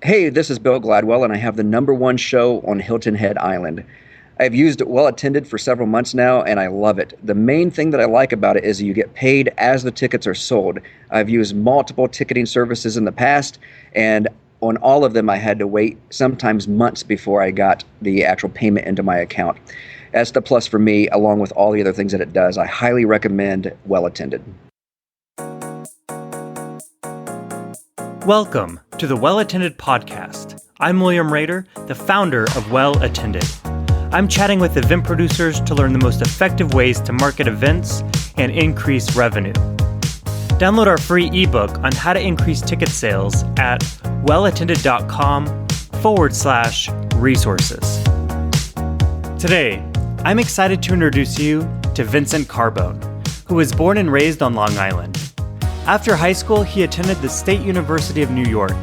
Hey, this is Bill Gladwell, and I have the number one show on Hilton Head Island. I've used it well attended for several months now, and I love it. The main thing that I like about it is you get paid as the tickets are sold. I've used multiple ticketing services in the past, and on all of them, I had to wait sometimes months before I got the actual payment into my account. That's the plus for me, along with all the other things that it does. I highly recommend Well Attended. Welcome to the Well Attended podcast. I'm William Rader, the founder of Well Attended. I'm chatting with event producers to learn the most effective ways to market events and increase revenue. Download our free ebook on how to increase ticket sales at wellattended.com/resources. Today, I'm excited to introduce you to Vincent Carbone, who was born and raised on Long Island. After high school, he attended the State University of New York,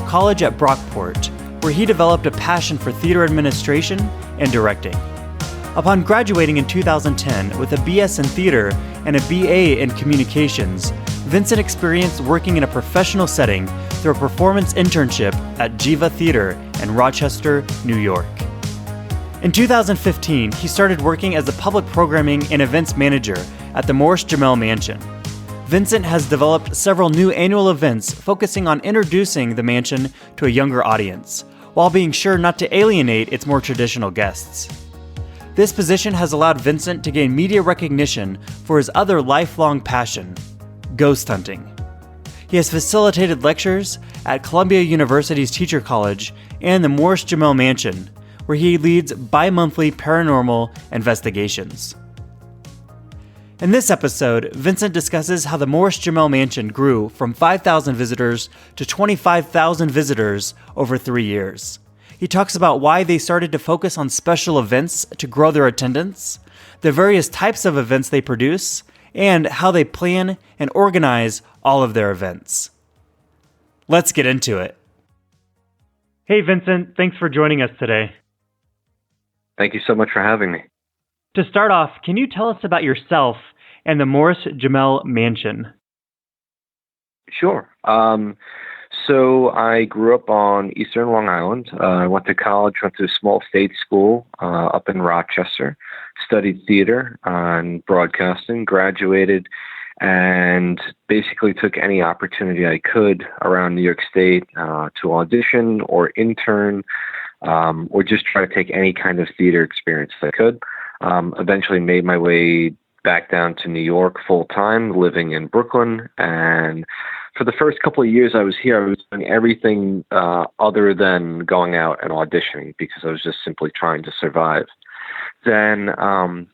college at Brockport, where he developed a passion for theater administration and directing. Upon graduating in 2010 with a BS in theater and a BA in communications, Vincent experienced working in a professional setting through a performance internship at Jiva Theater in Rochester, New York. In 2015, he started working as a public programming and events manager at the Morris-Jumel Mansion. Vincent has developed several new annual events focusing on introducing the mansion to a younger audience, while being sure not to alienate its more traditional guests. This position has allowed Vincent to gain media recognition for his other lifelong passion, ghost hunting. He has facilitated lectures at Columbia University's Teacher College and the Morris-Jumel Mansion, where he leads bi-monthly paranormal investigations. In this episode, Vincent discusses how the Morris-Jumel Mansion grew from 5,000 visitors to 25,000 visitors over 3 years. He talks about why they started to focus on special events to grow their attendance, the various types of events they produce, and how they plan and organize all of their events. Let's get into it. Hey Vincent, thanks for joining us today. Thank you so much for having me. To start off, can you tell us about yourself and the Morris-Jumel Mansion? Sure. So I grew up on Eastern Long Island. I went to college, went to a small state school up in Rochester, studied theater and broadcasting, graduated, and basically took any opportunity I could around New York State to audition or intern or just try to take any kind of theater experience I could. Eventually made my way back down to New York full-time, living in Brooklyn. And for the first couple of years I was here, I was doing everything other than going out and auditioning because I was just simply trying to survive. Then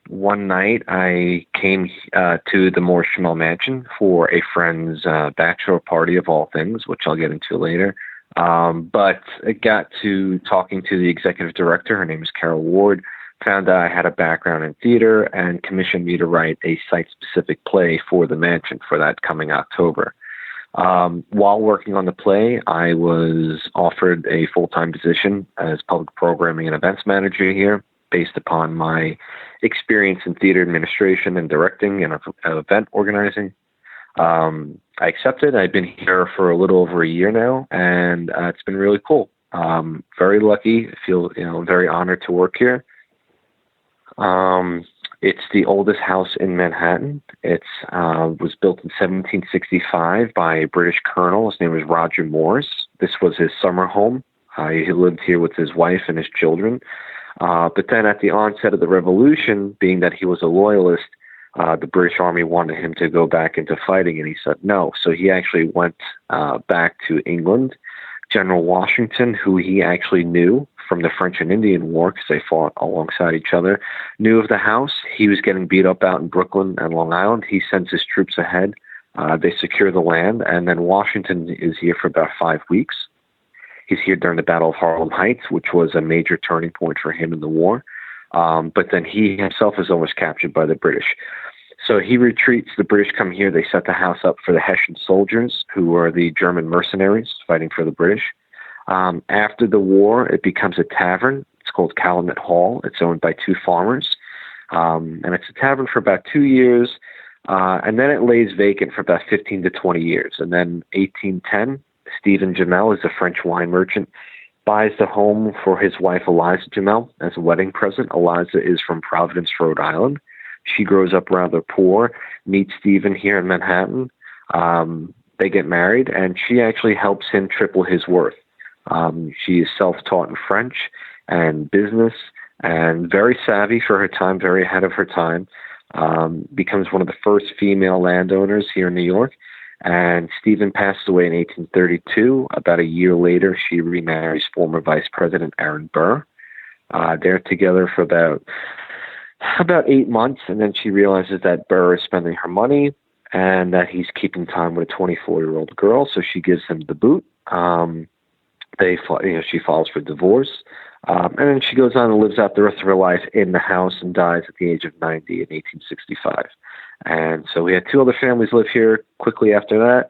one night I came to the Morris-Jumel Mansion for a friend's bachelor party of all things, which I'll get into later. But it got to talking to the executive director. Her name is Carol Ward. Found out I had a background in theater and commissioned me to write a site-specific play for the mansion for that coming October. While working on the play, I was offered a full-time position as public programming and events manager here based upon my experience in theater administration and directing and event organizing. I accepted. I've been here for a little over a year now, and it's been really cool. Very lucky. I feel very honored to work here. It's the oldest house in Manhattan. It was built in 1765 by a British colonel. His name was Roger Morris. This was his summer home. He lived here with his wife and his children. But then at the onset of the Revolution, being that he was a loyalist, the British Army wanted him to go back into fighting, and he said no. So he actually went back to England. General Washington, who he actually knew from the French and Indian War because they fought alongside each other, knew of the house. He was getting beat up out in Brooklyn and Long Island. He sends his troops ahead. They secure the land, and then Washington is here for about 5 weeks. He's here during the Battle of Harlem Heights, which was a major turning point for him in the war. But then he himself is almost captured by the British. So he retreats. The British come here. They set the house up for the Hessian soldiers, who are the German mercenaries fighting for the British. After the war, it becomes a tavern. It's called Calumet Hall. It's owned by two farmers. And it's a tavern for about 2 years. And then it lays vacant for about 15 to 20 years. And then 1810, Stephen Jamel is a French wine merchant, buys the home for his wife, Eliza Jamel, as a wedding present. Eliza is from Providence, Rhode Island. She grows up rather poor, meets Stephen here in Manhattan. They get married, and she actually helps him triple his worth. She is self-taught in French and business and very savvy for her time, very ahead of her time. Becomes one of the first female landowners here in New York. And Stephen passed away in 1832. About a year later, she remarries former Vice President Aaron Burr. They're together for about 8 months, and then she realizes that Burr is spending her money and that he's keeping time with a 24-year-old girl, so she gives him the boot. She files for divorce, and then she goes on and lives out the rest of her life in the house and dies at the age of 90 in 1865. And so we had 2 other families live here quickly after that,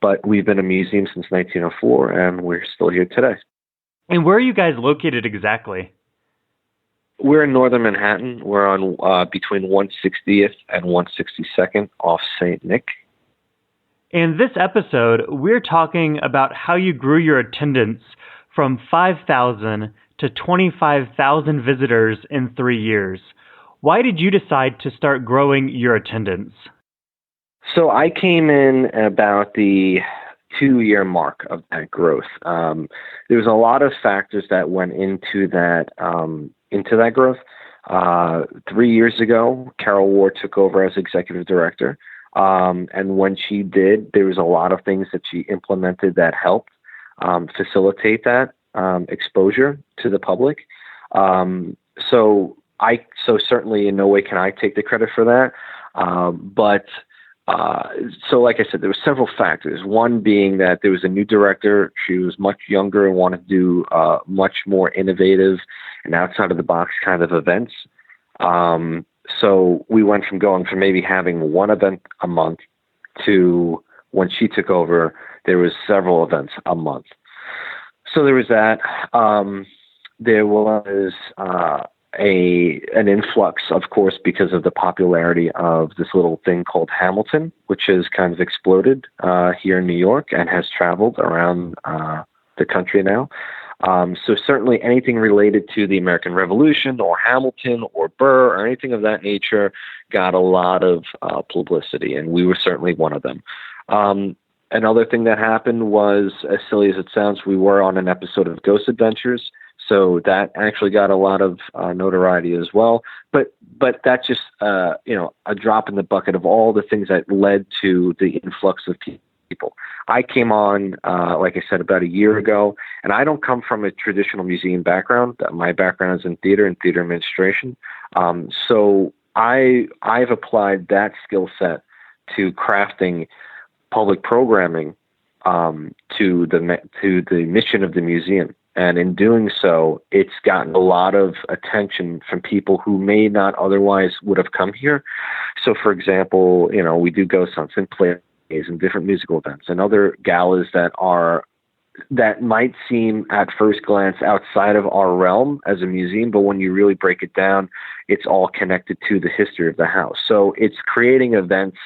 but we've been a museum since 1904, and we're still here today. And where are you guys located exactly? We're in northern Manhattan. We're on between 160th and 162nd off St. Nick. In this episode, we're talking about how you grew your attendance from 5,000 to 25,000 visitors in 3 years. Why did you decide to start growing your attendance? So I came in about the 2-year mark of that growth. There was a lot of factors that went into that growth. 3 years ago, Carol Ward took over as executive director. And when she did, there was a lot of things that she implemented that helped facilitate that exposure to the public. So certainly in no way can I take the credit for that. So like I said, there were several factors. One being that there was a new director. She was much younger and wanted to do much more innovative and outside of the box kind of events. So we went from going from maybe having one event a month to when she took over, there was several events a month. So there was that. There was an influx, of course, because of the popularity of this little thing called Hamilton, which has kind of exploded here in New York and has traveled around the country now. So certainly anything related to the American Revolution or Hamilton or Burr or anything of that nature got a lot of publicity, and we were certainly one of them. Another thing that happened was, as silly as it sounds, we were on an episode of Ghost Adventures. So that actually got a lot of notoriety as well. But that's just a drop in the bucket of all the things that led to the influx of people. I came on, like I said, about a year ago, and I don't come from a traditional museum background. My background is in theater and theater administration. So I've applied that skill set to crafting public programming to the mission of the museum. And in doing so, it's gotten a lot of attention from people who may not otherwise would have come here. So, for example, we do ghost hunts and plays and different musical events and other galas that might seem at first glance outside of our realm as a museum, but when you really break it down, it's all connected to the history of the house. So it's creating events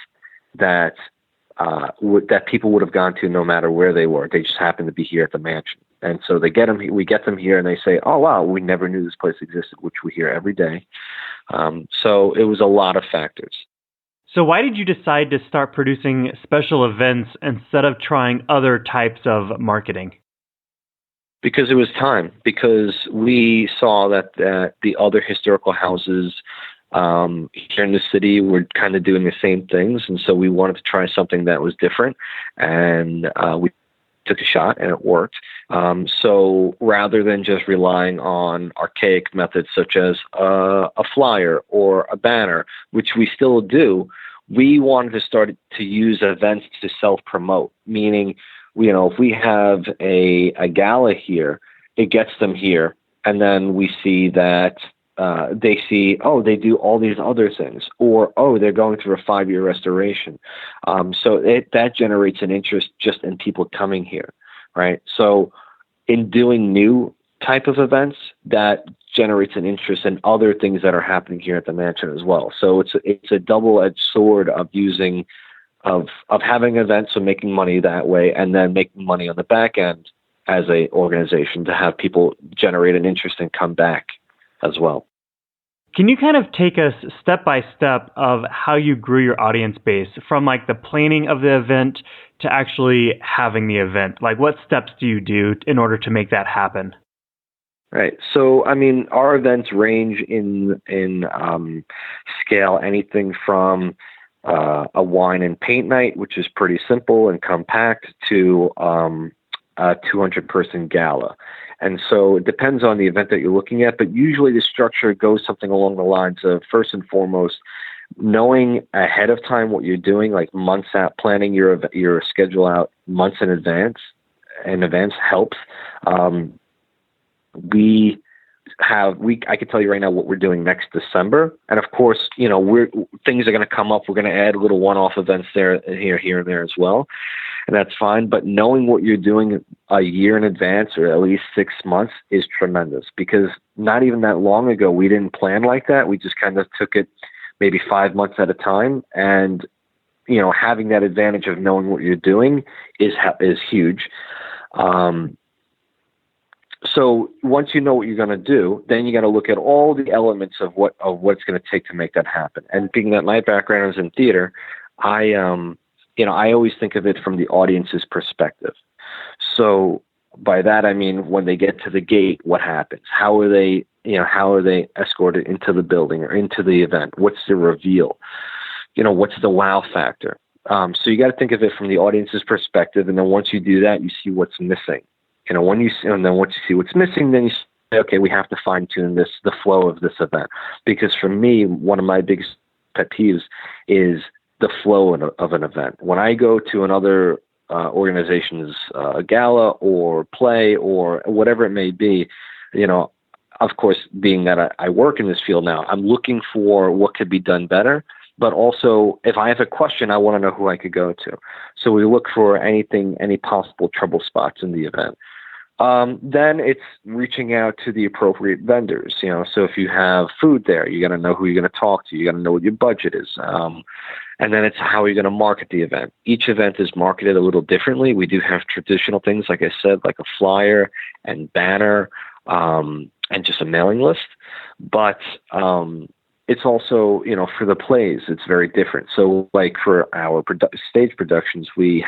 that that people would have gone to no matter where they were. They just happened to be here at the mansion. And so we get them here and they say, oh, wow, we never knew this place existed, which we hear every day. So it was a lot of factors. So why did you decide to start producing special events instead of trying other types of marketing? Because it was time. Because we saw that the other historical houses here in the city were kind of doing the same things. And so we wanted to try something that was different. And we took a shot and it worked. So rather than just relying on archaic methods such as a flyer or a banner, which we still do, we wanted to start to use events to self-promote, meaning, if we have a gala here, it gets them here. And then we see that they see, oh, they do all these other things, or, oh, they're going through a 5-year restoration. So that generates an interest just in people coming here, right? So in doing new type of events, that generates an interest in other things that are happening here at the mansion as well. So it's a double-edged sword of using of having events and making money that way, and then making money on the back end as a organization to have people generate an interest and come back as well. Can you kind of take us step by step of how you grew your audience base from like the planning of the event to actually having the event? Like what steps do you do in order to make that happen? Right. So, I mean, our events range in scale, anything from a wine and paint night, which is pretty simple and compact, to a 200-person gala. And so it depends on the event that you're looking at, but usually the structure goes something along the lines of, first and foremost, knowing ahead of time what you're doing, like months out, planning your schedule out months in advance helps. I can tell you right now what we're doing next December. And of course, things are going to come up. We're going to add little one-off events here and there as well. And that's fine. But knowing what you're doing a year in advance, or at least 6 months, is tremendous, because not even that long ago, we didn't plan like that. We just kind of took it maybe 5 months at a time. And, having that advantage of knowing what you're doing is huge. So once you know what you're going to do, then you got to look at all the elements of what it's going to take to make that happen. And being that my background is in theater, I always think of it from the audience's perspective. So by that, I mean, when they get to the gate, what happens? How are they escorted into the building or into the event? What's the reveal? What's the wow factor? So you got to think of it from the audience's perspective. And then once you do that, you see what's missing. Once you see what's missing, then you say, okay, we have to fine tune the flow of this event. Because for me, one of my biggest pet peeves is the flow of an event. When I go to another organization's gala or play or whatever it may be, of course, being that I work in this field now, I'm looking for what could be done better. But also, if I have a question, I want to know who I could go to. So we look for any possible trouble spots in the event. Then it's reaching out to the appropriate vendors. So if you have food there, you got to know who you're going to talk to. You got to know what your budget is. And then it's how you're going to market the event. Each event is marketed a little differently. We do have traditional things, like I said, like a flyer and banner, and just a mailing list. But it's also, for the plays, it's very different. So like for our stage productions, we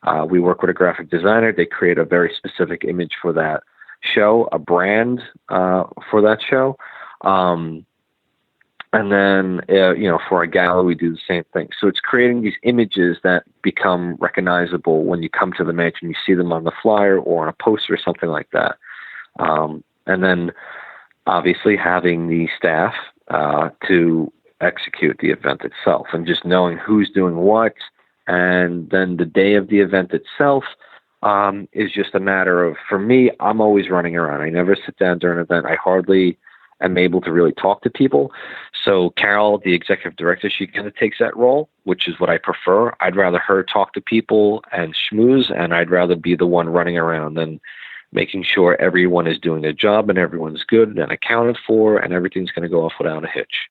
work with a graphic designer. They create a very specific image for that show, a brand for that show. And then, for a gala, we do the same thing. So it's creating these images that become recognizable when you come to the mansion. You see them on the flyer or on a poster or something like that. And then, obviously, having the staff to execute the event itself, and just knowing who's doing what. And then the day of the event itself is just a matter of, for me, I'm always running around. I never sit down during an event. I hardly am able to really talk to people. So Carol, the executive director, she kind of takes that role, which is what I prefer. I'd rather her talk to people and schmooze, and I'd rather be the one running around than making sure everyone is doing their job and everyone's good and accounted for and everything's going to go off without a hitch.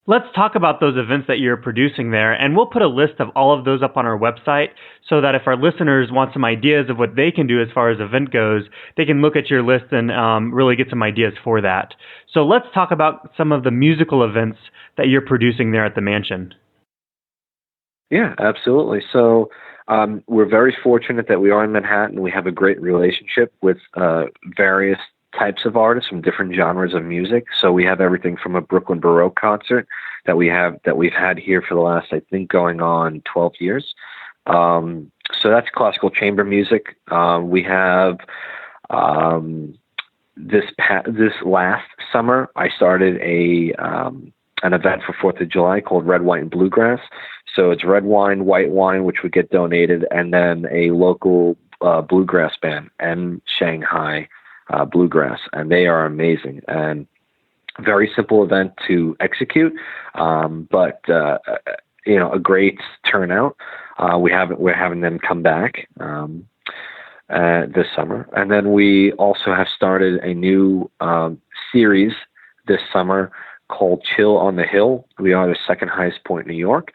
Let's talk about those events that you're producing there, and we'll put a list of all of those up on our website so that if our listeners want some ideas of what they can do as far as event goes, they can look at your list and really get some ideas for that. So let's talk about some of the musical events that you're producing there at the mansion. Yeah, absolutely. So we're very fortunate that we are in Manhattan. We have a great relationship with various types of artists from different genres of music. So we have everything from a Brooklyn Baroque concert that we've had here for the last, I think, going on 12 years. So that's classical chamber music. We have this last summer, I started an event for 4th of July called Red, White, and Bluegrass. So it's red wine, white wine, which would get donated, and then a local bluegrass band and Shanghai bluegrass, and they are amazing and very simple event to execute, but a great turnout. We're having them come back this summer, and then we also have started a new series this summer called Chill on the Hill. We are the second highest point in New York.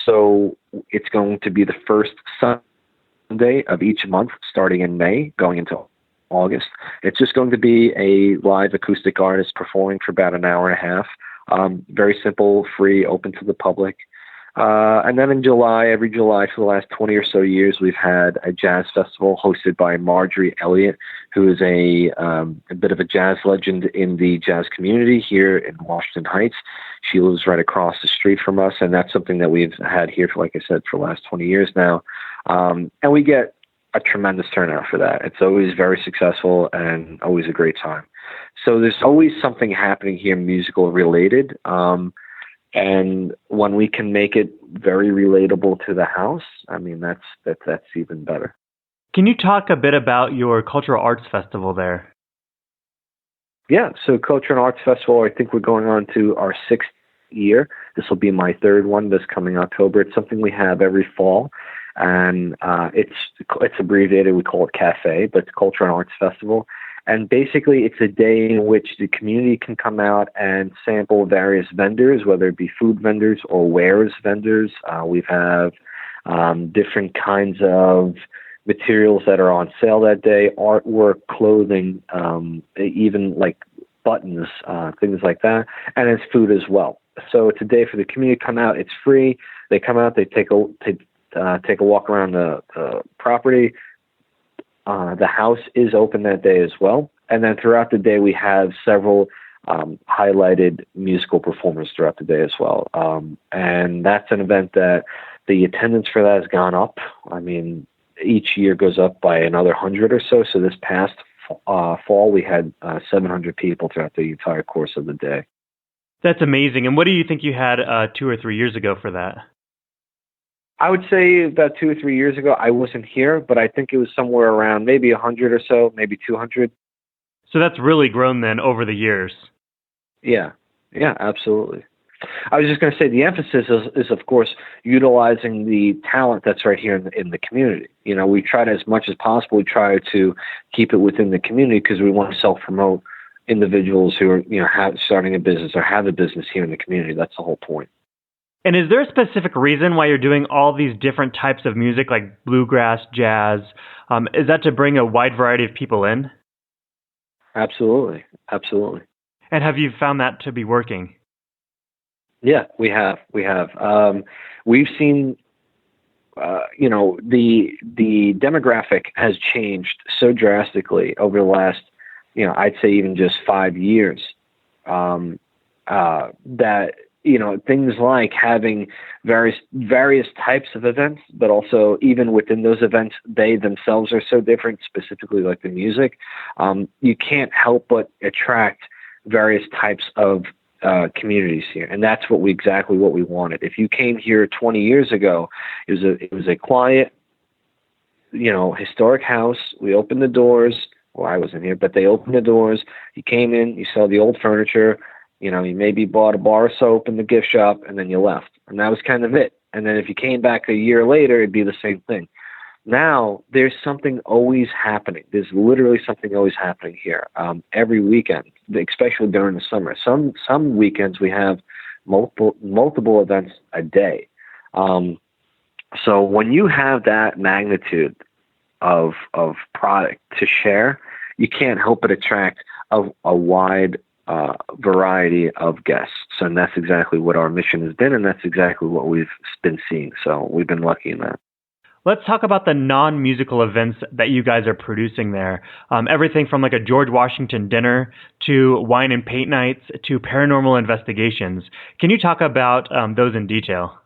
So it's going to be the first Sunday of each month, starting in May, going into August. It's just going to be a live acoustic artist performing for about an hour and a half. Very simple, free, open to the public. And then in July, every July for the last 20 or so years, we've had a jazz festival hosted by Marjorie Elliott, who is a bit of a jazz legend in the jazz community here in Washington Heights. She lives right across the street from us, and that's something that we've had here for, like I said, for the last 20 years now. And we get a tremendous turnout for that. It's always very successful and always a great time. So there's always something happening here musical related. And when we can make it very relatable to the house, I mean, that's even better. Can you talk a bit about your Cultural Arts Festival there? Yeah, so Culture and Arts Festival, I think we're going on to our 6th year. This will be my 3rd one this coming October. It's something we have every fall, and it's abbreviated. We call it CAFE, but it's Culture and Arts Festival. And basically, it's a day in which the community can come out and sample various vendors, whether it be food vendors or wares vendors. We have different kinds of materials that are on sale that day, artwork, clothing, even like buttons, things like that. And it's food as well. So it's a day for the community to come out. It's free. They come out. They take a walk around the property. The house is open that day as well. And then throughout the day, we have several highlighted musical performers throughout the day as well. And that's an event that the attendance for that has gone up. I mean, each year goes up by another 100 or so. So this past fall, we had 700 people throughout the entire course of the day. That's amazing. And what do you think you had 2 or 3 years ago for that? I would say about 2 or 3 years ago, I wasn't here, but I think it was somewhere around maybe 100 or so, maybe 200. So that's really grown then over the years. Yeah, absolutely. I was just going to say the emphasis is, of course, utilizing the talent that's right here in the community. You know, we try to, as much as possible, we try to keep it within the community because we want to self-promote individuals who are, starting a business or have a business here in the community. That's the whole point. And is there a specific reason why you're doing all these different types of music, like bluegrass, jazz? Is that to bring a wide variety of people in? Absolutely. And have you found that to be working? Yeah, we have. We've seen, the demographic has changed so drastically over the last, I'd say even just 5 years, that, things like having various types of events, but also even within those events, they themselves are so different, specifically like the music. You can't help but attract various types of communities here, and that's exactly what we wanted. If you came here 20 years ago, it was a quiet, historic house. We opened the doors. Well, I wasn't here, but they opened the doors. You came in, you saw the old furniture. You maybe bought a bar of soap in the gift shop, and then you left, and that was kind of it. And then if you came back a year later, it'd be the same thing. Now there's something always happening. There's literally something always happening here. Every weekend, especially during the summer. Some weekends we have multiple events a day. So when you have that magnitude of product to share, you can't help but attract a wide variety of guests. And that's exactly what our mission has been, and that's exactly what we've been seeing. So we've been lucky in that. Let's talk about the non-musical events that you guys are producing there. Everything from like a George Washington dinner to wine and paint nights to paranormal investigations. Can you talk about those in detail?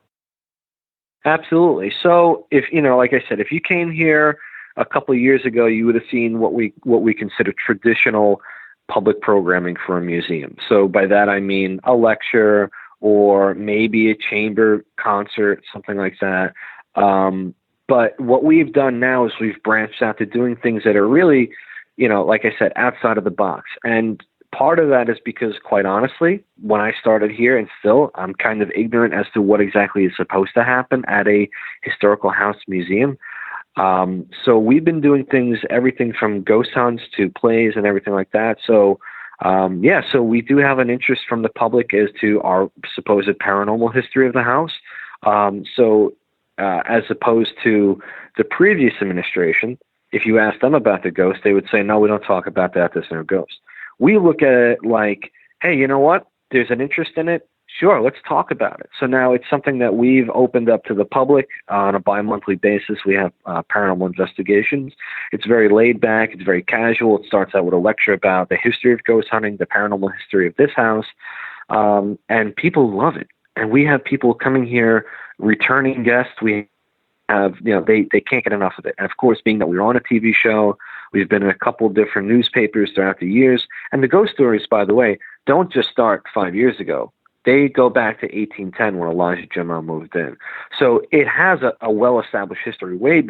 Absolutely. So if, like I said, if you came here a couple of years ago, you would have seen what we consider traditional public programming for a museum. So by that, I mean a lecture or maybe a chamber concert, something like that. But what we've done now is we've branched out to doing things that are really, like I said, outside of the box. And part of that is because, quite honestly, when I started here, and still, I'm kind of ignorant as to what exactly is supposed to happen at a historical house museum. So we've been doing things, everything from ghost hunts to plays and everything like that. So So we do have an interest from the public as to our supposed paranormal history of the house. As opposed to the previous administration, if you ask them about the ghost, they would say, no, we don't talk about that. There's no ghost. We look at it like, hey, you know what? There's an interest in it. Sure, let's talk about it. So now it's something that we've opened up to the public on a bi-monthly basis. We have paranormal investigations. It's very laid back. It's very casual. It starts out with a lecture about the history of ghost hunting, the paranormal history of this house, and people love it. And we have people coming here, returning guests. We have, they can't get enough of it. And of course, being that we're on a TV show, we've been in a couple of different newspapers throughout the years. And the ghost stories, by the way, don't just start 5 years ago. They go back to 1810 when Elijah Jumel moved in. So it has a well-established history way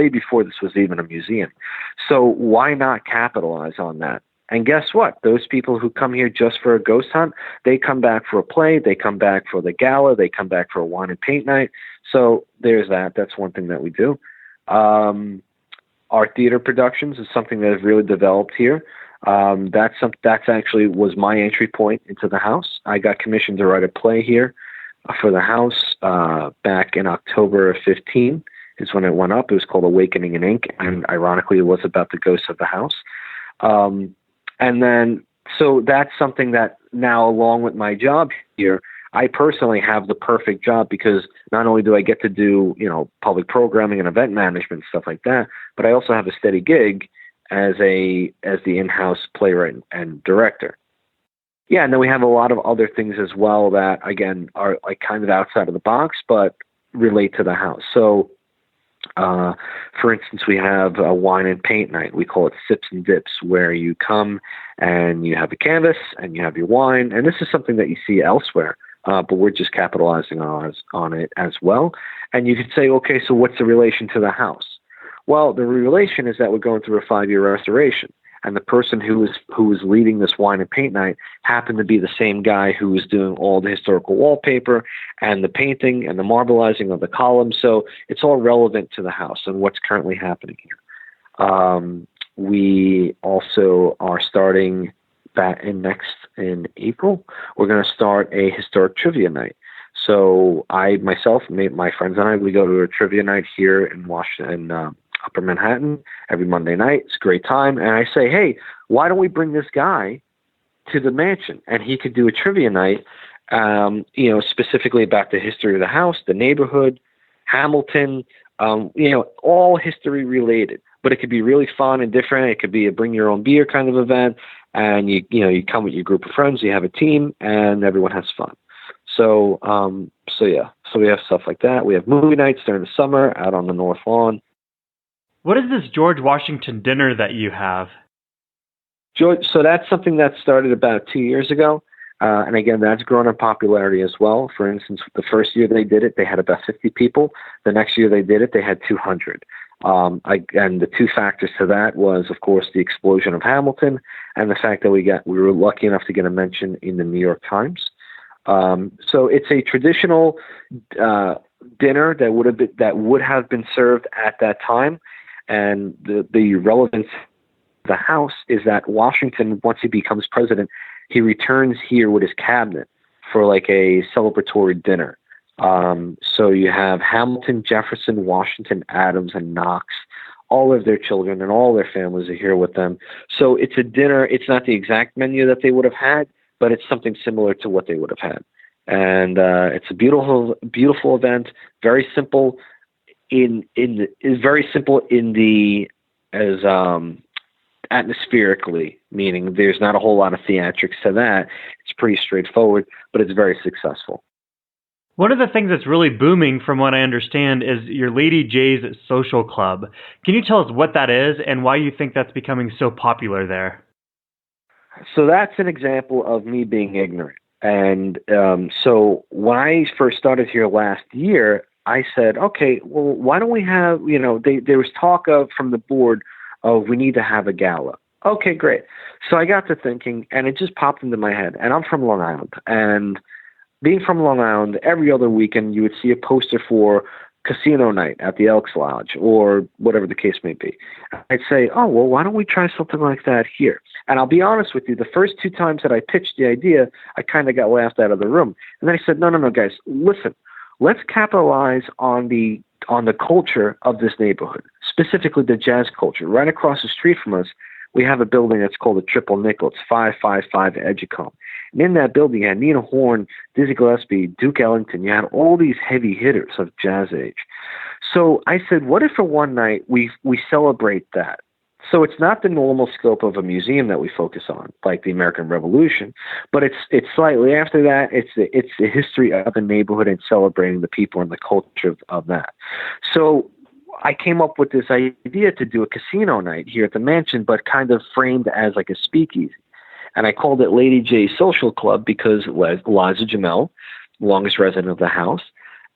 before this was even a museum. So why not capitalize on that? And guess what? Those people who come here just for a ghost hunt, they come back for a play, they come back for the gala, they come back for a wine and paint night. So there's that. That's one thing that we do. Our theater productions is something that has really developed here. That's actually was my entry point into the house. I got commissioned to write a play here for the house back in October of 15 is when it went up. It was called Awakening in Ink, and ironically, it was about the ghosts of the house. And then, so that's something that now, along with my job here, I personally have the perfect job because not only do I get to do, public programming and event management, stuff like that, but I also have a steady gig as the in-house playwright and director. Yeah, and then we have a lot of other things as well that, again, are like kind of outside of the box, but relate to the house. So, for instance, we have a wine and paint night. We call it Sips and Dips, where you come and you have a canvas and you have your wine. And this is something that you see elsewhere, but we're just capitalizing on it as well. And you could say, okay, so what's the relation to the house? Well, the relation is that we're going through a 5-year restoration. And the person who was leading this wine and paint night happened to be the same guy who was doing all the historical wallpaper and the painting and the marbleizing of the columns. So it's all relevant to the house and what's currently happening here. We also are starting back in April. We're going to start a historic trivia night. So my friends and I, we go to a trivia night here in Washington, Upper Manhattan every Monday night. It's a great time. And I say, hey, why don't we bring this guy to the mansion and he could do a trivia night, specifically about the history of the house, the neighborhood, Hamilton, all history related, but it could be really fun and different. It could be a bring your own beer kind of event. And you come with your group of friends, you have a team and everyone has fun. So we have stuff like that. We have movie nights during the summer out on the North Lawn. What is this George Washington dinner that you have? So that's something that started about 2 years ago. And again, that's grown in popularity as well. For instance, the first year they did it, they had about 50 people. The next year they did it, they had 200. And the two factors to that was, of course, the explosion of Hamilton and the fact that we were lucky enough to get a mention in the New York Times. So it's a traditional dinner that would have been served at that time. And the relevance of the house is that Washington, once he becomes president, he returns here with his cabinet for like a celebratory dinner. So you have Hamilton, Jefferson, Washington, Adams, and Knox. All of their children and all their families are here with them. So it's a dinner. It's not the exact menu that they would have had, but it's something similar to what they would have had. And it's a beautiful, beautiful event. Very simple. Atmospherically, meaning there's not a whole lot of theatrics to that. It's pretty straightforward, but it's very successful. One of the things that's really booming, from what I understand, is your Lady J's Social Club. Can you tell us what that is and why you think that's becoming so popular there? So that's an example of me being ignorant. And so when I first started here last year, I said, okay, well, why don't we have, there was talk from the board of we need to have a gala. Okay, great. So I got to thinking, and it just popped into my head. And I'm from Long Island. And being from Long Island, every other weekend you would see a poster for casino night at the Elks Lodge or whatever the case may be. I'd say, oh, well, why don't we try something like that here? And I'll be honest with you, the first 2 times that I pitched the idea, I kind of got laughed out of the room. And then I said, no, guys, listen, let's capitalize on the culture of this neighborhood, specifically the jazz culture. Right across the street from us, we have a building that's called the Triple Nickel. It's 555 Edgecombe. And in that building, you had Nina Horn, Dizzy Gillespie, Duke Ellington. You had all these heavy hitters of jazz age. So I said, what if for one night we celebrate that? So it's not the normal scope of a museum that we focus on, like the American Revolution, but it's slightly after that. It's the history of the neighborhood and celebrating the people and the culture of that. So I came up with this idea to do a casino night here at the mansion, but kind of framed as like a speakeasy. And I called it Lady J's Social Club because Liza Jamel, longest resident of the house.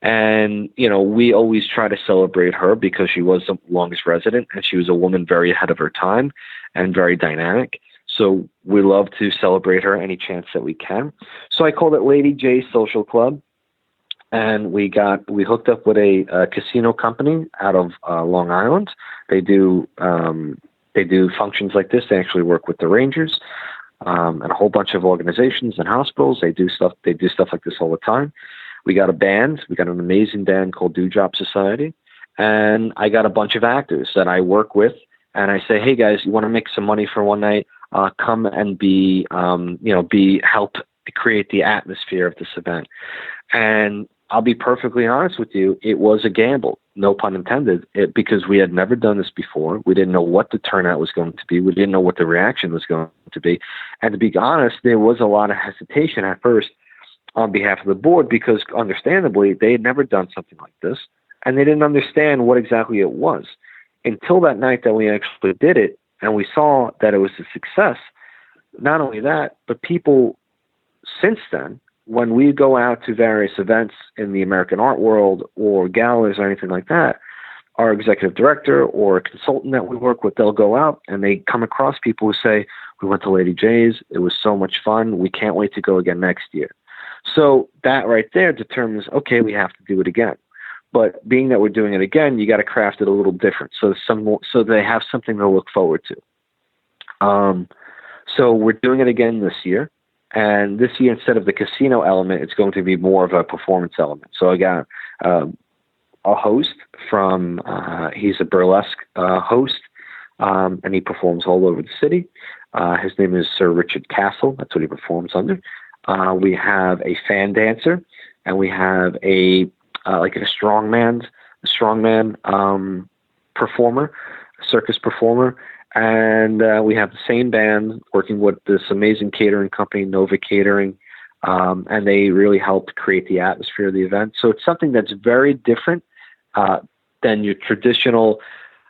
And, we always try to celebrate her because she was the longest resident and she was a woman very ahead of her time and very dynamic. So we love to celebrate her any chance that we can. So I called it Lady J's Social Club. And we hooked up with a casino company out of Long Island. They do functions like this. They actually work with the Rangers and a whole bunch of organizations and hospitals. They do stuff like this all the time. We got a band. We got an amazing band called Dewdrop Society. And I got a bunch of actors that I work with. And I say, hey guys, you want to make some money for one night? Come and help create the atmosphere of this event. And I'll be perfectly honest with you, it was a gamble, no pun intended, because we had never done this before. We didn't know what the turnout was going to be. We didn't know what the reaction was going to be. And to be honest, there was a lot of hesitation at first on behalf of the board because, understandably, they had never done something like this, and they didn't understand what exactly it was. Until that night that we actually did it, and we saw that it was a success. Not only that, but people since then, when we go out to various events in the American art world or galas or anything like that, our executive director or a consultant that we work with, they'll go out and they come across people who say, we went to Lady J's, it was so much fun, we can't wait to go again next year. So that right there determines, okay, we have to do it again. But being that we're doing it again, you got to craft it a little different so they have something to look forward to. So we're doing it again this year. And this year, instead of the casino element, it's going to be more of a performance element. So I got a host from, he's a burlesque host, and he performs all over the city. His name is Sir Richard Castle. That's what he performs under. We have a fan dancer, and we have a strongman performer, a circus performer. And we have the same band working with this amazing catering company, Nova Catering, and they really helped create the atmosphere of the event. So it's something that's very different than your traditional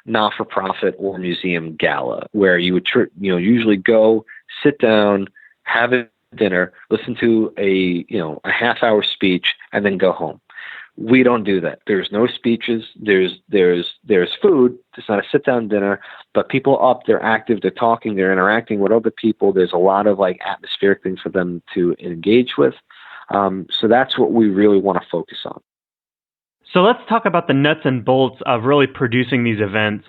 not-for-profit or museum gala, where you would usually go, sit down, have a dinner, listen to a half-hour speech, and then go home. We don't do that. There's no speeches. There's food. It's not a sit-down dinner, but people up, they're active, they're talking, they're interacting with other people. There's a lot of atmospheric things for them to engage with. So that's what we really want to focus on. So let's talk about the nuts and bolts of really producing these events.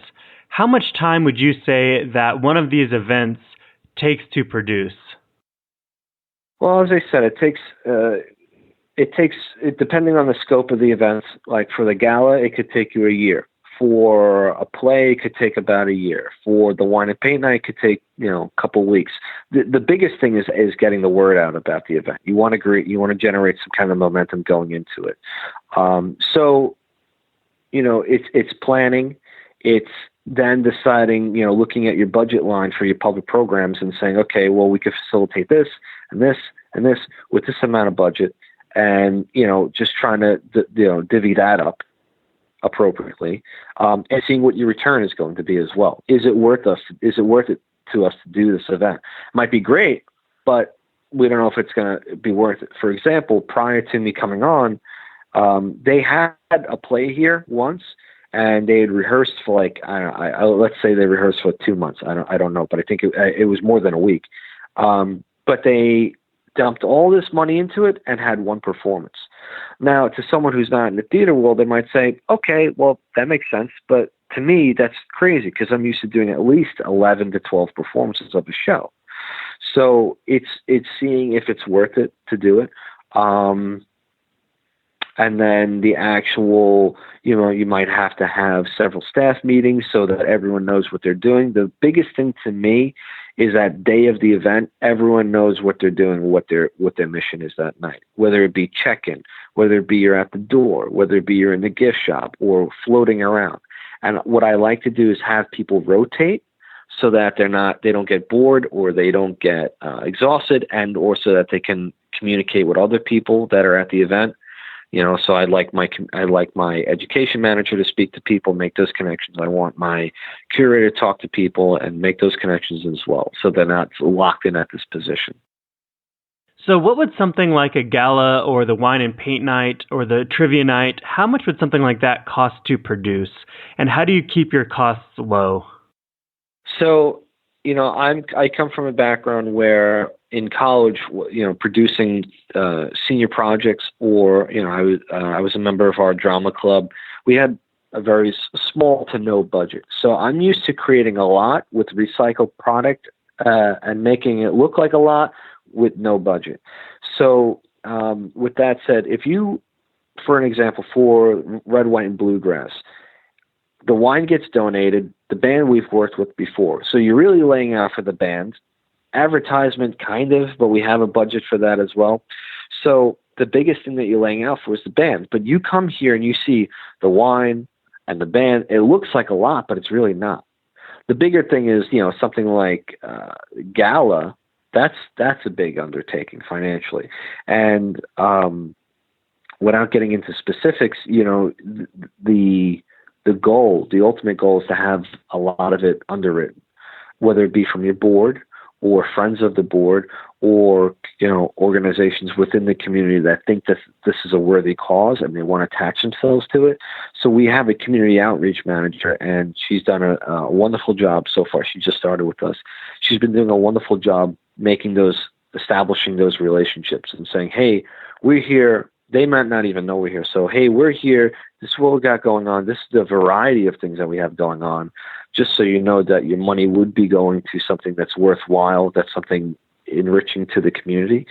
How much time would you say that one of these events takes to produce? Well, as I said, it takes, depending on the scope of the events, like for the gala, it could take you a year. For a play, it could take about a year. For the wine and paint night, it could take, a couple weeks. The biggest thing is getting the word out about the event. You want to generate some kind of momentum going into it. So, it's planning. It's then deciding, looking at your budget line for your public programs and saying, okay, well, we could facilitate this and this and this with this amount of budget. And, just trying to, divvy that up appropriately, and seeing what your return is going to be as well. Is it worth it to us to do this event? It might be great, but we don't know if it's going to be worth it. For example, prior to me coming on, they had a play here once, and they had rehearsed for let's say they rehearsed for 2 months. I don't know, but I think it was more than a week. But they dumped all this money into it and had one performance. Now, to someone who's not in the theater world, they might say, okay, well, that makes sense. But to me, that's crazy because I'm used to doing at least 11 to 12 performances of a show. So it's seeing if it's worth it to do it. And then the actual, you might have to have several staff meetings so that everyone knows what they're doing. The biggest thing to me is that day of the event, everyone knows what they're doing, what their mission is that night, whether it be check-in, whether it be you're at the door, whether it be you're in the gift shop or floating around. And what I like to do is have people rotate so that they don't get bored or they don't get exhausted, and also that they can communicate with other people that are at the event. So I like my education manager to speak to people, make those connections. I want my curator to talk to people and make those connections as well, so they're not locked in at this position. So what would something like a gala or the wine and paint night or the trivia night, how much would something like that cost to produce? And how do you keep your costs low? So, I come from a background where in college, producing senior projects, or I was a member of our drama club. We had a very small to no budget, so I'm used to creating a lot with recycled product and making it look like a lot with no budget. So, with that said, if you, for an example, for Red, White, and Bluegrass, the wine gets donated. The band we've worked with before, so you're really laying out for the band. Advertisement, kind of, but we have a budget for that as well. So the biggest thing that you're laying out for is the band. But you come here and you see the wine and the band. It looks like a lot, but it's really not. The bigger thing is, something like gala. That's a big undertaking financially, and without getting into specifics, the goal, the ultimate goal is to have a lot of it underwritten, whether it be from your board or friends of the board or, organizations within the community that think that this is a worthy cause and they want to attach themselves to it. So we have a community outreach manager, and she's done a wonderful job so far. She just started with us. She's been doing a wonderful job establishing those relationships and saying, hey, we're here. They might not even know we're here. So, hey, we're here. This is what we got going on. This is the variety of things that we have going on, just so you know that your money would be going to something that's worthwhile, that's something enriching to the community.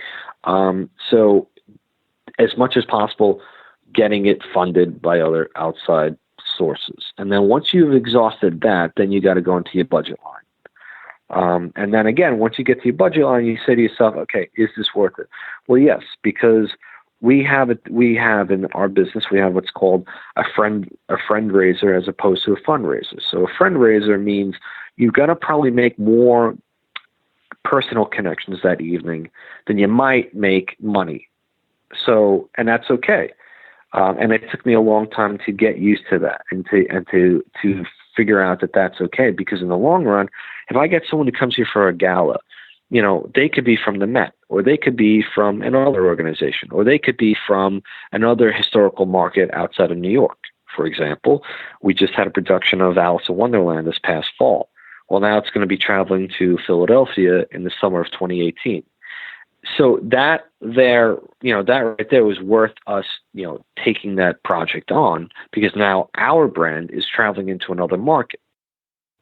So as much as possible, getting it funded by other outside sources. And then once you've exhausted that, then you got to go into your budget line. And then again, once you get to your budget line, you say to yourself, okay, is this worth it? Well, yes, because we have in our business, we have what's called a friend-raiser as opposed to a fundraiser. So a friend-raiser means you've got to probably make more personal connections that evening than you might make money. So, and that's okay. And it took me a long time to get used to that and to figure out that that's okay, because in the long run, if I get someone who comes here for a gala, they could be from the Met, or they could be from another organization, or they could be from another historical market outside of New York. For example, we just had a production of Alice in Wonderland this past fall. Well, now it's going to be traveling to Philadelphia in the summer of 2018. So that right there was worth us, taking that project on, because now our brand is traveling into another market.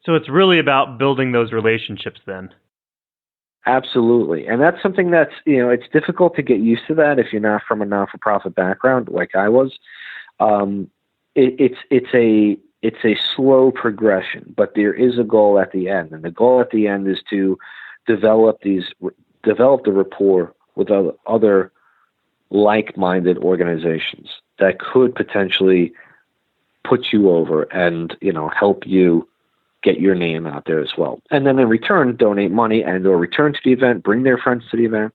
So it's really about building those relationships then. Absolutely. And that's something that's, it's difficult to get used to that if you're not from a not-for-profit background like I was. It's a slow progression, but there is a goal at the end. And the goal at the end is to develop the rapport with other like-minded organizations that could potentially put you over and, help you get your name out there as well. And then in return, donate money and or return to the event, bring their friends to the event.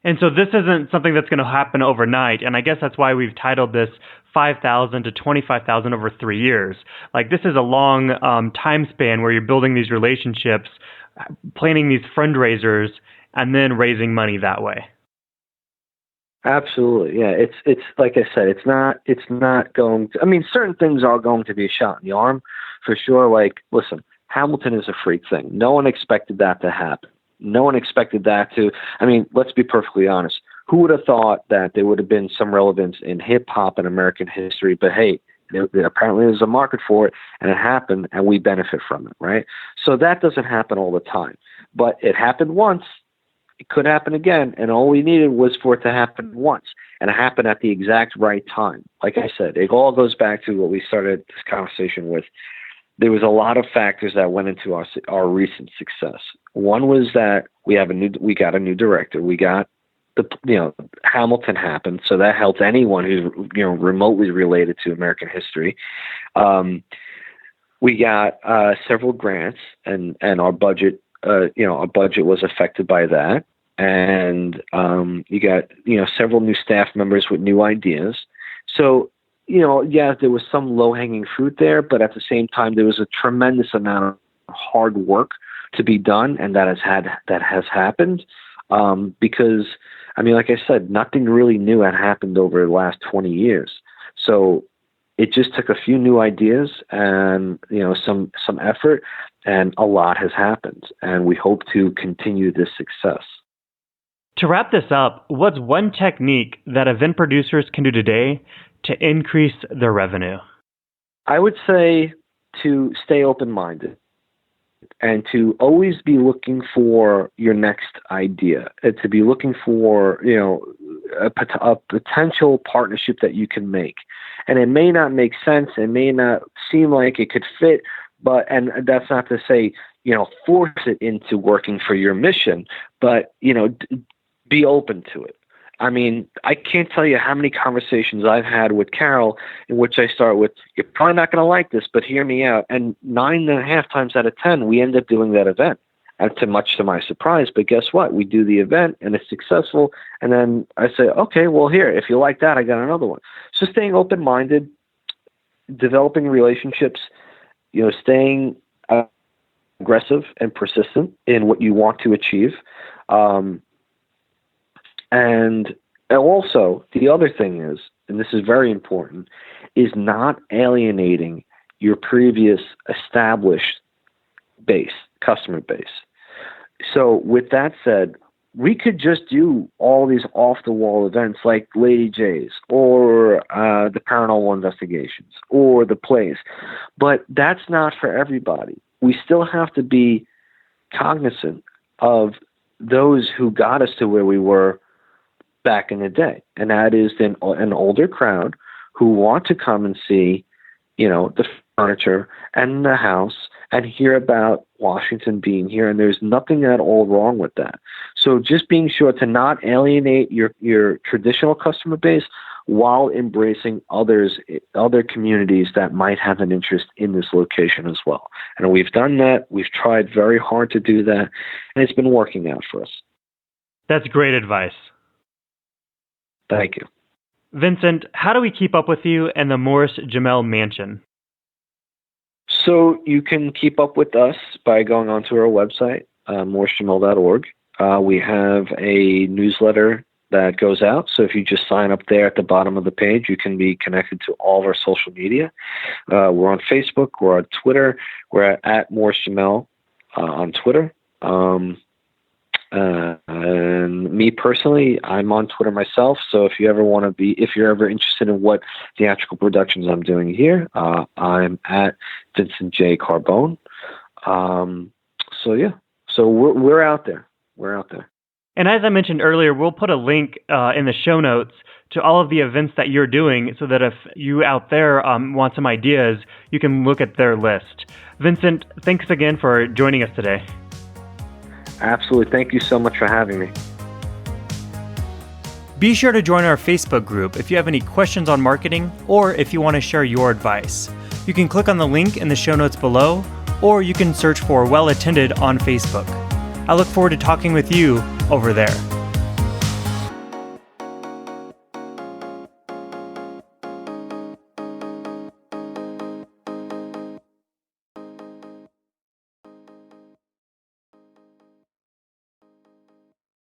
And so this isn't something that's going to happen overnight. And I guess that's why we've titled this 5,000 to 25,000 over 3 years. Like, this is a long time span where you're building these relationships, planning these fundraisers, and then raising money that way. Absolutely. Yeah. It's like I said, it's not going to, certain things are going to be a shot in the arm for sure. Like, listen, Hamilton is a freak thing. No one expected that to happen. No one expected that to. I mean, let's be perfectly honest. Who would have thought that there would have been some relevance in hip hop and American history? But hey, apparently there's a market for it, and it happened, and we benefit from it, right? So that doesn't happen all the time, but it happened once. It could happen again, and all we needed was for it to happen once, and it happened at the exact right time. Like I said, it all goes back to what we started this conversation with. There was a lot of factors that went into our recent success. One was that we got a new director. We got Hamilton happened, so that helped anyone who's remotely related to American history. We got several grants, and our budget, our budget was affected by that. And you got several new staff members with new ideas. So there was some low-hanging fruit there, but at the same time, there was a tremendous amount of hard work to be done, and that has happened. Because, I mean, like I said, nothing really new had happened over the last 20 years. So it just took a few new ideas and, some effort, and a lot has happened. And we hope to continue this success. To wrap this up, what's one technique that event producers can do today to increase their revenue? I would say to stay open-minded and to always be looking for your next idea, and to be looking for, a potential partnership that you can make. And it may not make sense. It may not seem like it could fit, and that's not to say, force it into working for your mission, but, be open to it. I mean, I can't tell you how many conversations I've had with Carol in which I start with, you're probably not going to like this, but hear me out. And 9.5 times out of 10, we end up doing that event. And much to my surprise, but guess what? We do the event and it's successful. And then I say, okay, well, here, if you like that, I got another one. So staying open-minded, developing relationships, staying aggressive and persistent in what you want to achieve. And also, the other thing is, and this is very important, is not alienating your previous established customer base. So with that said, we could just do all these off-the-wall events like Lady J's or the Paranormal Investigations or the plays, but that's not for everybody. We still have to be cognizant of those who got us to where we were back in the day, and that is an older crowd who want to come and see, the furniture and the house and hear about Washington being here, and there's nothing at all wrong with that. So just being sure to not alienate your traditional customer base while embracing other communities that might have an interest in this location as well. And we've done that. We've tried very hard to do that, and it's been working out for us. That's great advice. Thank you. Vincent, how do we keep up with you and the Morris-Jumel Mansion? So you can keep up with us by going onto our website, morrisjumel.org. We have a newsletter that goes out. So if you just sign up there at the bottom of the page, you can be connected to all of our social media. We're on Facebook. We're on Twitter. We're at Morris-Jumel on Twitter. And me personally, I'm on Twitter myself. So if you're ever interested in what theatrical productions I'm doing here, I'm at Vincent J. Carbone. So we're out there. We're out there. And as I mentioned earlier, we'll put a link in the show notes to all of the events that you're doing so that if you out there want some ideas, you can look at their list. Vincent, thanks again for joining us today. Absolutely. Thank you so much for having me. Be sure to join our Facebook group if you have any questions on marketing or if you want to share your advice. You can click on the link in the show notes below, or you can search for Well Attended on Facebook. I look forward to talking with you over there.